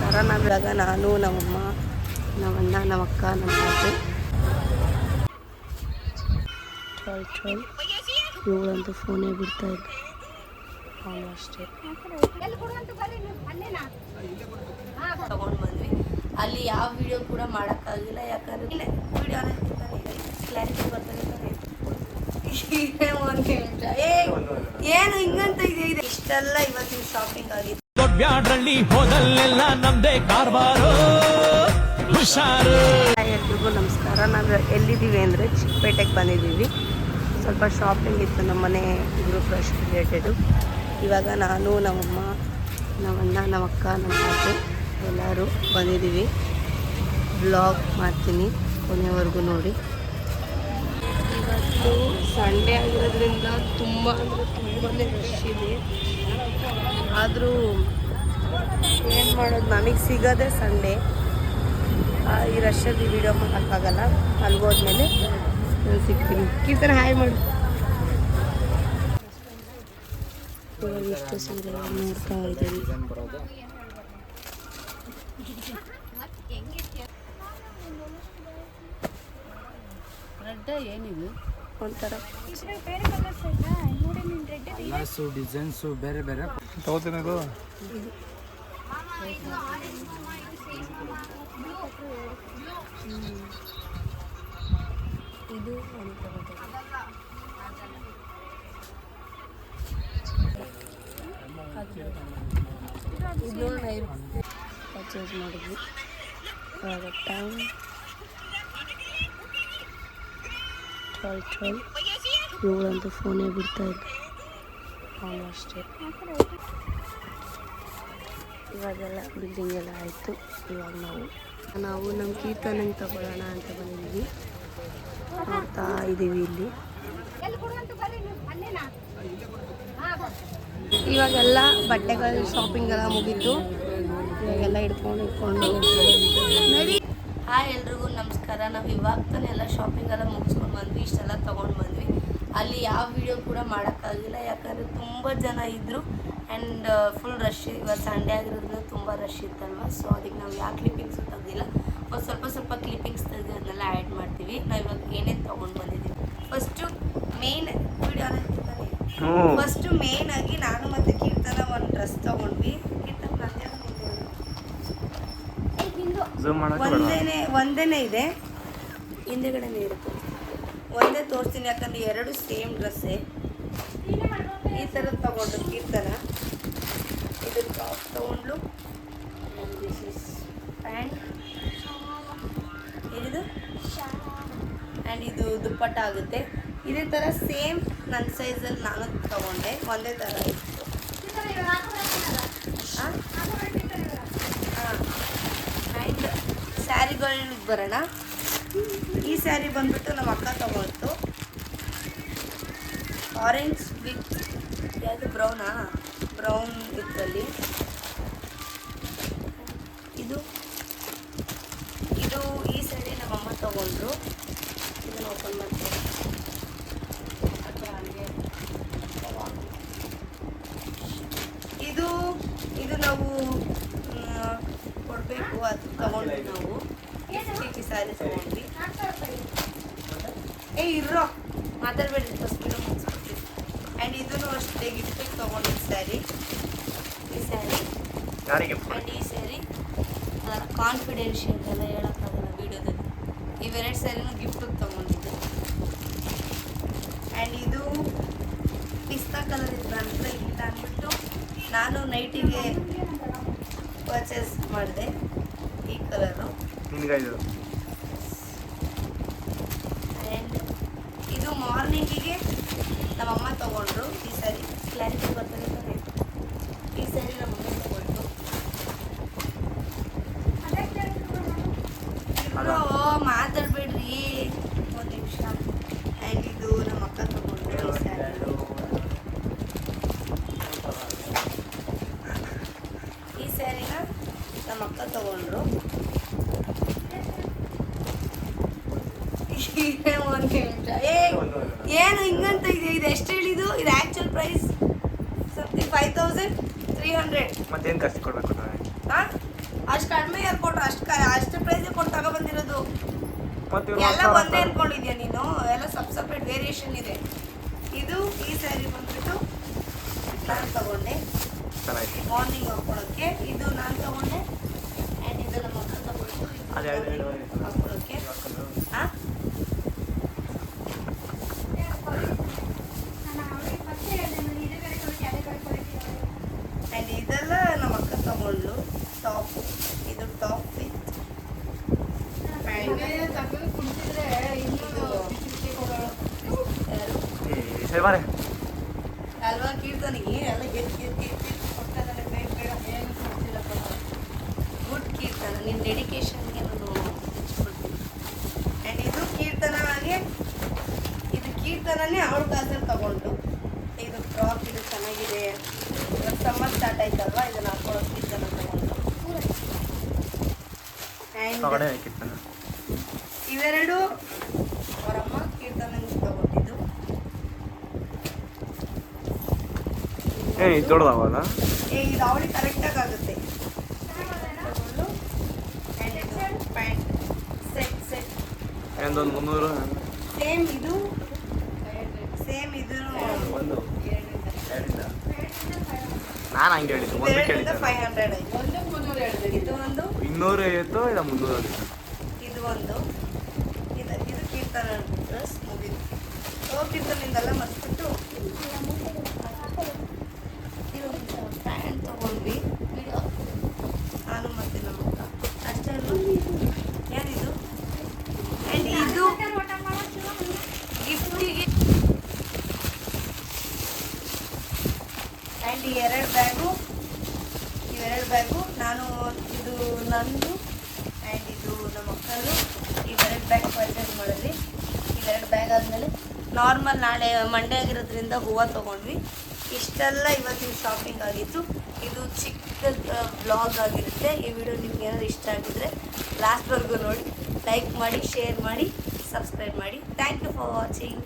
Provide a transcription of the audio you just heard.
ನಮಸ್ಕಾರ. ನಾವಿವಾಗ ನಾನು ನಮ್ಮಮ್ಮ ನಮ್ಮಣ್ಣ ನಮ್ಮಕ್ಕ ನಮ್ಮ ತಾತೆ ಇವಳಂತೂ ಫೋನೇ ಬಿಡ್ತಾ ಇಲ್ಲ. ಅವನು ಅಷ್ಟೇ ತಗೊಂಡು ಬಂದ್ವಿ. ಅಲ್ಲಿ ಯಾವ ವಿಡಿಯೋ ಕೂಡ ಮಾಡೋಕ್ಕಾಗಿಲ್ಲ, ಯಾಕಂದ್ರೆ ವಿಡಿಯೋನ ಕ್ಲಾರಿಟಿ ಬರ್ತಾನೆ. ಒಂದು ನಿಮಿಷ ಏನು ಹಿಂಗಂತ ಇದೆ ಇಷ್ಟೆಲ್ಲ ಇವತ್ತಿನ ಶಾಪಿಂಗ್ ಆಗಿತ್ತು. ದೊಡ್ಡಬ್ಯಾಡ್ರಳ್ಳಿ ಹೋದಲ್ಲೆಲ್ಲ ನಮ್ದೇ ಕಾರ್ಬಾರು ಹುಷಾರು. ಎಲ್ರಿಗೂ ನಮಸ್ಕಾರ. ನಾವು ಎಲ್ಲಿದ್ದೀವಿ ಅಂದರೆ ಚಿಕ್ಕಪೇಟೆಗೆ ಬಂದಿದ್ದೀವಿ. ಸ್ವಲ್ಪ ಶಾಪಿಂಗ್ ಇತ್ತು ನಮ್ಮ ಮನೆ ಗ್ರೂಪ್ ಫ್ರೆಶ್ ರಿಲೇಟೆಡು. ಇವಾಗ ನಾನು ನಮ್ಮಮ್ಮ ನಮ್ಮಣ್ಣ ನಮ್ಮಕ್ಕ ನಮ್ಮ ತಾತೆ ಎಲ್ಲರೂ ಬಂದಿದ್ದೀವಿ. ವ್ಲಾಗ್ ಮಾಡ್ತೀನಿ, ಕೊನೆವರೆಗೂ ನೋಡಿ. ಇವತ್ತು ಸಂಡೇ ಆಗಿರೋದ್ರಿಂದ ತುಂಬ ಅಂದರೆ ತುಂಬಾ ರಶ್ ಇದೆ. ಆದರೂ ಏನು ಮಾಡೋದು, ನಮಗೆ ಸಿಗೋದೇ ಸಂಡೇ. ಈ ರಶಲ್ಲಿ ವೀಡಿಯೋ ಮಾಡೋಕ್ಕಾಗಲ್ಲ. ಅಲ್ಗೋದ್ಮೇಲೆ ನಾನು ಸಿಗ್ತೀನಿ. ಕೀರ್ತನ ಹಾಯ್ ಮಾಡು. ಇವಾಗ ಎಷ್ಟು ಸೀರೆ ನೋಡ್ತಾ ಇದ್ದೀವಿ. ಏನಿದು ಒಂಥರ ಡಿಸೈನ್ಸು ಬೇರೆ ಬೇರೆ ತಗೋತೀನಿ. ಇದು ಇದು ಪರ್ಚೇಸ್ ಮಾಡಿದ್ವಿ. ಇವಾಗ ಟೈಮ್ 12 ಇವಳಂತೂ ಫೋನೇ ಬಿಡ್ತಾ ಇಲ್ಲ. ಅವನು ಅಷ್ಟೇ. ಇವಾಗೆಲ್ಲ ಬಿಲ್ಡಿಂಗ್ ಎಲ್ಲ ಆಯಿತು. ಇವಾಗ ನಾವು ನಮ್ಮ ಕೀರ್ತನಂಗೆ ತಗೊಳ್ಳೋಣ ಅಂತ ಬಂದಿದ್ದೀವಿ. ನೋಡ್ತಾ ಇದ್ದೀವಿ ಇಲ್ಲಿ. ಇವಾಗೆಲ್ಲ ಬಟ್ಟೆಗಳ ಶಾಪಿಂಗ್ ಎಲ್ಲ ಮುಗೀತು. ಇವಾಗೆಲ್ಲ ಇಟ್ಕೊಂಡು ಹಾಯ್ ಎಲ್ರಿಗೂ ನಮಸ್ಕಾರ. ನಾವು ಇವಾಗ ತಾನೇ ಎಲ್ಲ ಶಾಪಿಂಗ್ ಎಲ್ಲ ಮುಗಿಸ್ಕೊಂಡು ಬಂದ್ವಿ. ಇಷ್ಟೆಲ್ಲ ತೊಗೊಂಡು ಬಂದ್ವಿ. ಅಲ್ಲಿ ಯಾವ ವಿಡಿಯೋ ಕೂಡ ಮಾಡೋಕ್ಕಾಗಿಲ್ಲ, ಯಾಕಂದರೆ ತುಂಬ ಜನ ಇದ್ದರು ಆ್ಯಂಡ್ ಫುಲ್ ರಶ್. ಇವತ್ತು ಸಂಡೇ ಆಗಿರೋದ್ರಿಂದ ತುಂಬ ರಶ್ ಇತ್ತಲ್ವ. ಸೊ ಅದಕ್ಕೆ ನಾವು ಯಾವ ಕ್ಲಿಪ್ಪಿಂಗ್ಸು ತೆಗ್ದಿಲ್ಲ. ಒಂದು ಸ್ವಲ್ಪ ಕ್ಲಿಪ್ಪಿಂಗ್ಸ್ ತೆಗೆದು ಅದನ್ನೆಲ್ಲ ಆ್ಯಡ್ ಮಾಡ್ತೀವಿ. ನಾವು ಇವಾಗ ಏನೇನು ತೊಗೊಂಡು ಬಂದಿದ್ದೀವಿ. ಫಸ್ಟು ಮೇನ್ ಆಗಿ ನಾನು ಮತ್ತು ಕೀರ್ತನ ಒಂದು ಡ್ರೆಸ್ ತೊಗೊಂಡ್ವಿ. ಒಂದೇನೇ ಇದೆ, ಹಿಂದೆಗಡೆನೇ ಇರುತ್ತೆ. ಒಂದೇ ತೋರಿಸ್ತೀನಿ, ಯಾಕಂದರೆ ಎರಡು ಸೇಮ್ ಡ್ರೆಸ್ಸೇ. ಈ ಥರದ್ದು ತೊಗೊಂಡು ಕೀರ್ತನ ಇದು ಟಾಪ್ ತೊಗೊಂಡ್ಲು. ದಿಸ್ ಇಸ್ ಪ್ಯಾಂಟ್, ಇದು ಆ್ಯಂಡ್ ಇದು ದುಪ್ಪಟ್ಟ ಆಗುತ್ತೆ. ಇದೇ ಥರ ಸೇಮ್ ನನ್ನ ಸೈಜಲ್ಲಿ ನಾನು ತೊಗೊಂಡೆ. ಒಂದೇ ಥರ ಇತ್ತು. ಆ್ಯಂಡ್ ಸ್ಯಾರಿಗಳಿಗೆ ಬರೋಣ. ಈ ಸ್ಯಾರಿ ಬಂದ್ಬಿಟ್ಟು ನಮ್ಮ ಅಕ್ಕ ತೊಗೊಳ್ತು. ಆರೆಂಜ್ ವಿತ್ ಯಾವುದು ಬ್ರೌನ್ ಇತ್ತಲ್ಲಿ. ಇದು ಈ ಸ್ಯಾರಿ ನಮ್ಮಮ್ಮ ತೊಗೊಂಡ್ರು. ಇದನ್ನು ಓಪನ್ ಮಾಡ್ತೀನಿ. ಇದು ನಾವು ಕೊಡಬೇಕು, ಅದು ತೊಗೊಂಡ್ವಿ. ನಾವು ಈ ಸ್ಯಾರಿ ತೊಗೊಂಡ್ವಿ. ಇರೋ ಮಾತಾಡಬೇಡಿ, ಫಸ್ಟ್ ಮುಗಿಸ್ಬಿಡ್ತೀವಿ. ಆ್ಯಂಡ್ ಇದೂ ಅಷ್ಟೇ ಗಿಫ್ಟಿಗೆ ತೊಗೊಂಡಿದ್ದು ಸ್ಯಾರಿ. ಈ ಸ್ಯಾರಿ ಆ್ಯಂಡ್ ಈ ಸ್ಯಾರಿ ಕಾನ್ಫಿಡೆನ್ಷಿಯಲ್ ಎಲ್ಲ ಹೇಳೋಕ್ಕಾಗಲ್ಲ ವೀಡಿಯೋದಲ್ಲಿ. ಇವೆರಡು ಸ್ಯಾರಿನೂ ಗಿಫ್ಟಿಗೆ ತೊಗೊಂಡಿದ್ದು. ಆ್ಯಂಡ್ ಇದು ಪಿಸ್ತಾ ಕಲರ್ ಇತ್ತು ಅಂತ ಇಲ್ಲ ಅಂದ್ಬಿಟ್ಟು ನಾನು ನೈಟಿಗೆ ಪರ್ಚೇಸ್ ಮಾಡಿದೆ. ಈ ಕಲರು ಆ್ಯಂಡ್ ಇದು ಮಾರ್ನಿಂಗಿಗೆ ನಮ್ಮಮ್ಮ ತೊಗೊಂಡ್ರು. ಈ ಸ್ಯಾರಿ ಕ್ಲಾರಿಟಿ ಬರ್ತದೆ ತಾನೆ. ಈ ಸ್ಯಾರಿ ನಮ್ಮಮ್ಮ ತೊಗೊಂಡ್ರು. ಮಾತಾಡಬೇಡ್ರಿ ಒಂದು ನಿಮಿಷ. ಆ್ಯಂಡ್ ಇದು ನಮ್ಮ ಅಕ್ಕ ತೊಗೊಂಡ್ರು. ಈ ಸ್ಯಾರಿ ನಮ್ಮ ಅಕ್ಕ ತೊಗೊಂಡ್ರು. ಒಂದು ನಿಮಿಷ. ಏನು ಹಿಂಗಂತ ಇದೆ? ಇದು ಎಷ್ಟು ಹೇಳಿದ್ದು? ಇದು ಆ್ಯಕ್ಚುಲ್ ಪ್ರೈಸ್ 5300. ಮತ್ತೇನು ಖರ್ಚು ಕೊಡಬೇಕು? ಹಾಂ, ಕೊಟ್ರು ಅಷ್ಟು ಪ್ರೈಸೇ ಕೊಟ್ಟು ತಗೊಬಂದಿರೋದು. ಎಲ್ಲ ಒಂದೇ ಅನ್ಕೊಂಡಿದ್ಯಾ ನೀನು? ಎಲ್ಲ ಸಪ್ರೇಟ್ ವೇರಿಯೇಷನ್ ಇದೆ. ಇದು ಈ ಸ್ಯಾರಿ ಬಂದ್ಬಿಟ್ಟು ನಾನು ತಗೊಂಡೆ ಮಾರ್ನಿಂಗ್ ಹಾಕೊಳ್ಳೋಕ್ಕೆ. ಇದು ನಾನು ತಗೊಂಡೆ ಆ್ಯಂಡ್ ಇದು ನಮ್ಮ ಅಕ್ಕ ತಗೊಂಡು ಹಾಕೊಳ್ಳೋಕ್ಕೆ. ಹಾಂ ಆ್ಯಂಡ್ ಇದೆಲ್ಲ ನಮ್ಮ ಅಕ್ಕ ತಗೊಂಡು ಟಾಪ್. ಇದು ಟಾಪ್ ವಿತ್ ಅಲ್ವಾ ಕೀರ್ತನಿಗೆ ಎಲ್ಲ ಗುಡ್ ಕೀರ್ತನ, ನಿನ್ನ ಡೆಡಿಕೇಶನ್ಗೆ ನಾನು ಮೆಚ್ಕೊಳ್ತೀನಿ. ಆ್ಯಂಡ್ ಇದು ಕೀರ್ತನಾಗೆ, ಇದು ಕೀರ್ತನನೇ ಅವಳ ಕಾಸಲ್ಲಿ ತಗೊಂಡು. ಇದು ಫ್ರಾಕ್, ಇದು ಚೆನ್ನಾಗಿದೆ. ಇವತ್ತು ಸಮ್ಮರ್ ಸ್ಟಾರ್ಟ್ ಆಯ್ತಲ್ವಾ, ಇದನ್ನು ಹಾಕೊಳ್ಳೋ ಕೀರ್ತನ ತಗೊಂಡು. ಆ್ಯಂಡ್ ಇವೆರಡು ಅವರಮ್ಮ ಕೀರ್ತನಂಗೆ ತಗೊಂಡಿದ್ದು. ದೊಡ್ಡದಾವಲ್ಲ ಇದು ಅವಳಿಗೆ ಕರೆಕ್ಟಾಗಿ ಆಗುತ್ತೆ. ತಗೊಂಡು ಆ್ಯಂಡ್ ಇದು ಪ್ಯಾಂಟ್ ಸೆಟ್ ಒಂದು 300. ಸೇಮ್ ಇದು ನಾನು ಹಂಗೆ ಹೇಳಿದ್ದು, ಒಂದು ಕೇಳಿದ್ದೆ. 500 ಆಯ್ತು. ಇದು ಒಂದು 250 ಇಲ್ಲ 300. ಇದು ಒಂದು ಇದು ಕೀರ್ತನ ಡ್ರೆಸ್ ಮುಗಿದು. ಕೀರ್ತನಿಂದೆಲ್ಲ ಮರ್ಸ್ಬಿಟ್ಟು ಪ್ಯಾಂಟ್ ತಗೊಂಡ್ವಿ. ನಾನು ಮತ್ತೆ ನಮ್ಮ ಅಕ್ಕ ಅಷ್ಟೇ ಅಲ್ವಾ? ಏನಿದು? ಆ್ಯಂಡ್ ಇದು ಗಿಫ್ಟಿಗೆ. ಆ್ಯಂಡ್ ಇವೆರಡು ಬ್ಯಾಗು ನಾನು, ಇದು ನಂದು ಆ್ಯಂಡ್ ಇದು ನಮ್ಮ ಅಕ್ಕಂದು. ಇವೆರಡು ಬ್ಯಾಗ್ ಪರ್ಚೇಸ್ ಮಾಡಿದ್ವಿ. ಇವೆರಡು ಬ್ಯಾಗ್ ಆದಮೇಲೆ ನಾರ್ಮಲ್ ನಾಳೆ ಮಂಡೇ ಆಗಿರೋದ್ರಿಂದ ಹೂವು ತೊಗೊಂಡ್ವಿ. ಇಷ್ಟೆಲ್ಲ ಇವತ್ತಿನ ಶಾಪಿಂಗ್ ಆಗಿತ್ತು. ಇದು ಚಿಕ್ಕ ವ್ಲಾಗ್ ಆಗಿರುತ್ತೆ. ಈ ವಿಡಿಯೋ ನಿಮ್ಗೆ ಏನಾದ್ರು ಇಷ್ಟ ಆಗಿದ್ರೆ ಲಾಸ್ಟ್ವರೆಗೂ ನೋಡಿ, ಲೈಕ್ ಮಾಡಿ, ಶೇರ್ ಮಾಡಿ, ಸಬ್ಸ್ಕ್ರೈಬ್ ಮಾಡಿ. Thank you for watching.